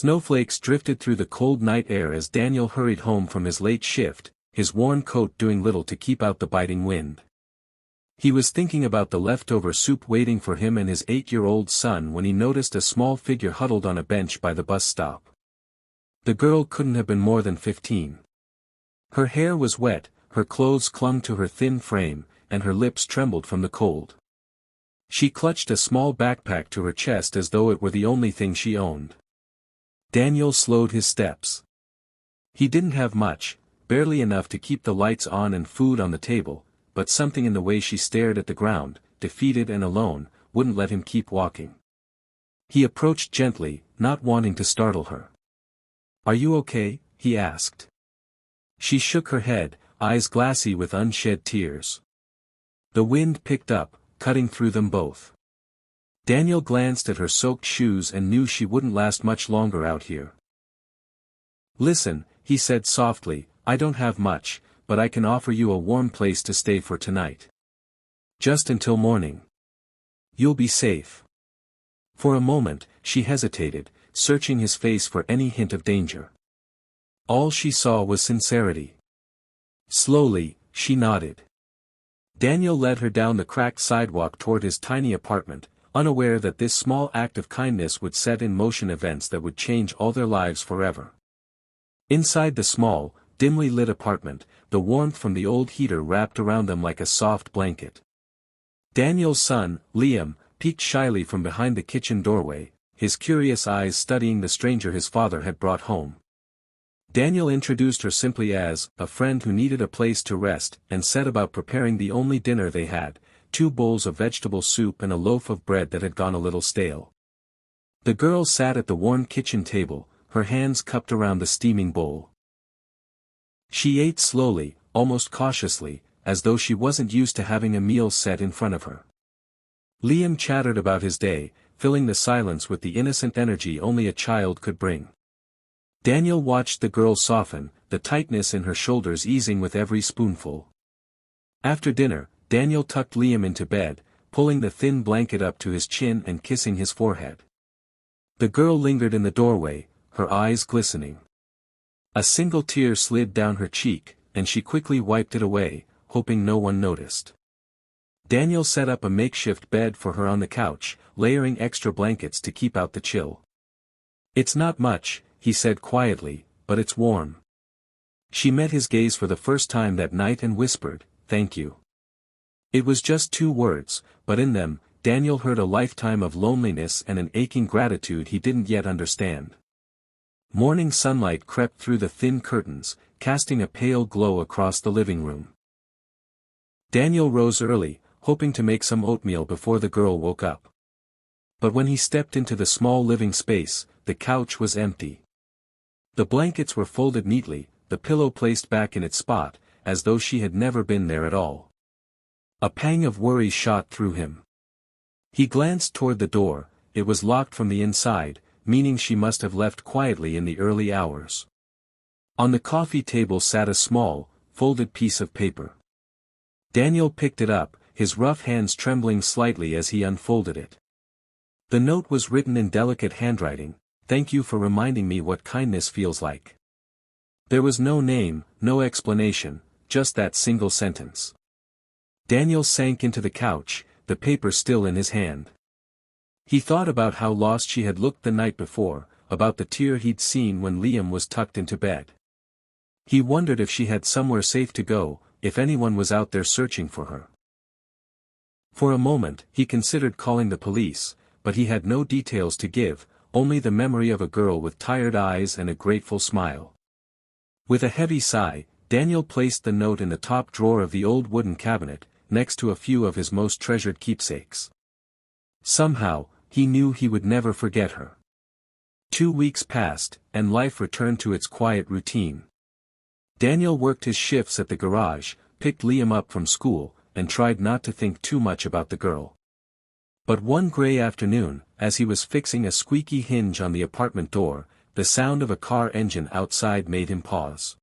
Snowflakes drifted through the cold night air as Daniel hurried home from his late shift, his worn coat doing little to keep out the biting wind. He was thinking about the leftover soup waiting for him and his 8-year-old son when he noticed a small figure huddled on a bench by the bus stop. The girl couldn't have been more than 15. Her hair was wet, her clothes clung to her thin frame, and her lips trembled from the cold. She clutched a small backpack to her chest as though it were the only thing she owned. Daniel slowed his steps. He didn't have much, barely enough to keep the lights on and food on the table, but something in the way she stared at the ground, defeated and alone, wouldn't let him keep walking. He approached gently, not wanting to startle her. "Are you okay?" he asked. She shook her head, eyes glassy with unshed tears. The wind picked up, cutting through them both. Daniel glanced at her soaked shoes and knew she wouldn't last much longer out here. "Listen," he said softly, "I don't have much, but I can offer you a warm place to stay for tonight. Just until morning. You'll be safe." For a moment, she hesitated, searching his face for any hint of danger. All she saw was sincerity. Slowly, she nodded. Daniel led her down the cracked sidewalk toward his tiny apartment, unaware that this small act of kindness would set in motion events that would change all their lives forever. Inside the small, dimly lit apartment, the warmth from the old heater wrapped around them like a soft blanket. Daniel's son, Liam, peeked shyly from behind the kitchen doorway, his curious eyes studying the stranger his father had brought home. Daniel introduced her simply as a friend who needed a place to rest and set about preparing the only dinner they had, 2 bowls of vegetable soup and a loaf of bread that had gone a little stale. The girl sat at the warm kitchen table, her hands cupped around the steaming bowl. She ate slowly, almost cautiously, as though she wasn't used to having a meal set in front of her. Liam chattered about his day, filling the silence with the innocent energy only a child could bring. Daniel watched the girl soften, the tightness in her shoulders easing with every spoonful. After dinner, Daniel tucked Liam into bed, pulling the thin blanket up to his chin and kissing his forehead. The girl lingered in the doorway, her eyes glistening. A single tear slid down her cheek, and she quickly wiped it away, hoping no one noticed. Daniel set up a makeshift bed for her on the couch, layering extra blankets to keep out the chill. "It's not much," he said quietly, "but it's warm." She met his gaze for the first time that night and whispered, "Thank you." It was just 2 words, but in them, Daniel heard a lifetime of loneliness and an aching gratitude he didn't yet understand. Morning sunlight crept through the thin curtains, casting a pale glow across the living room. Daniel rose early, hoping to make some oatmeal before the girl woke up. But when he stepped into the small living space, the couch was empty. The blankets were folded neatly, the pillow placed back in its spot, as though she had never been there at all. A pang of worry shot through him. He glanced toward the door, it was locked from the inside, meaning she must have left quietly in the early hours. On the coffee table sat a small, folded piece of paper. Daniel picked it up, his rough hands trembling slightly as he unfolded it. The note was written in delicate handwriting, "Thank you for reminding me what kindness feels like." There was no name, no explanation, just that single sentence. Daniel sank into the couch, the paper still in his hand. He thought about how lost she had looked the night before, about the tear he'd seen when Liam was tucked into bed. He wondered if she had somewhere safe to go, if anyone was out there searching for her. For a moment, he considered calling the police, but he had no details to give, only the memory of a girl with tired eyes and a grateful smile. With a heavy sigh, Daniel placed the note in the top drawer of the old wooden cabinet, next to a few of his most treasured keepsakes. Somehow, he knew he would never forget her. 2 weeks passed, and life returned to its quiet routine. Daniel worked his shifts at the garage, picked Liam up from school, and tried not to think too much about the girl. But one gray afternoon, as he was fixing a squeaky hinge on the apartment door, the sound of a car engine outside made him pause.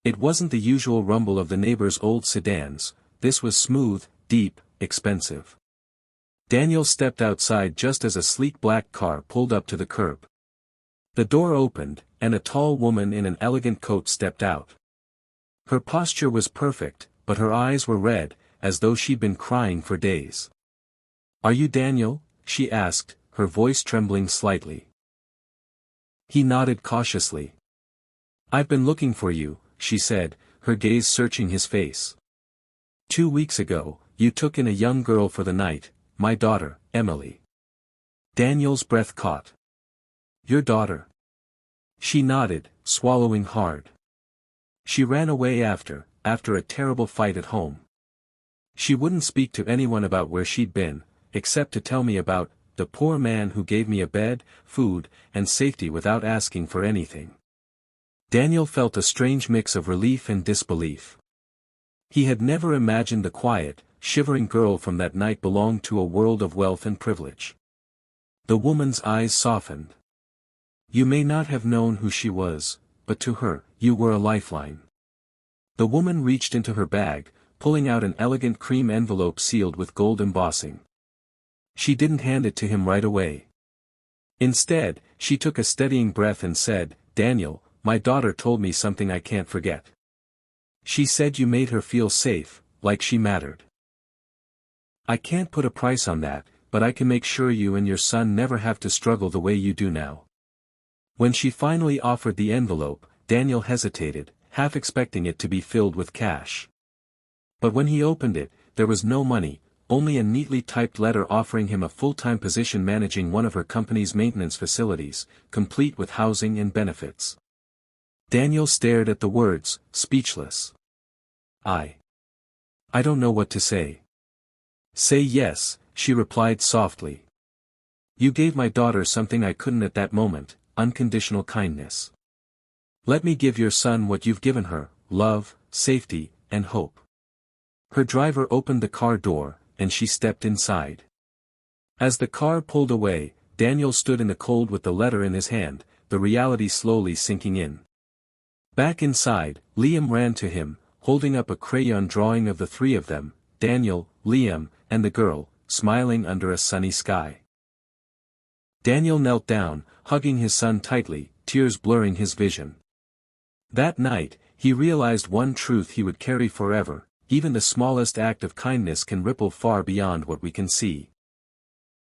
It wasn't the usual rumble of the neighbors' old sedans, this was smooth, deep, expensive. Daniel stepped outside just as a sleek black car pulled up to the curb. The door opened, and a tall woman in an elegant coat stepped out. Her posture was perfect, but her eyes were red, as though she'd been crying for days. "Are you Daniel?" she asked, her voice trembling slightly. He nodded cautiously. "I've been looking for you," she said, her gaze searching his face. 2 weeks ago, you took in a young girl for the night, my daughter, Emily." Daniel's breath caught. "Your daughter?" She nodded, swallowing hard. "She ran away after a terrible fight at home. She wouldn't speak to anyone about where she'd been, except to tell me about the poor man who gave me a bed, food, and safety without asking for anything." Daniel felt a strange mix of relief and disbelief. He had never imagined the quiet, shivering girl from that night belonged to a world of wealth and privilege. The woman's eyes softened. "You may not have known who she was, but to her, you were a lifeline." The woman reached into her bag, pulling out an elegant cream envelope sealed with gold embossing. She didn't hand it to him right away. Instead, she took a steadying breath and said, "Daniel, my daughter told me something I can't forget. She said you made her feel safe, like she mattered. I can't put a price on that, but I can make sure you and your son never have to struggle the way you do now." When she finally offered the envelope, Daniel hesitated, half expecting it to be filled with cash. But when he opened it, there was no money, only a neatly typed letter offering him a full-time position managing one of her company's maintenance facilities, complete with housing and benefits. Daniel stared at the words, speechless. I don't know what to say." "Say yes," she replied softly. "You gave my daughter something I couldn't at that moment, unconditional kindness. Let me give your son what you've given her, love, safety, and hope." Her driver opened the car door, and she stepped inside. As the car pulled away, Daniel stood in the cold with the letter in his hand, the reality slowly sinking in. Back inside, Liam ran to him, holding up a crayon drawing of the three of them, Daniel, Liam, and the girl, smiling under a sunny sky. Daniel knelt down, hugging his son tightly, tears blurring his vision. That night, he realized one truth he would carry forever: even the smallest act of kindness can ripple far beyond what we can see.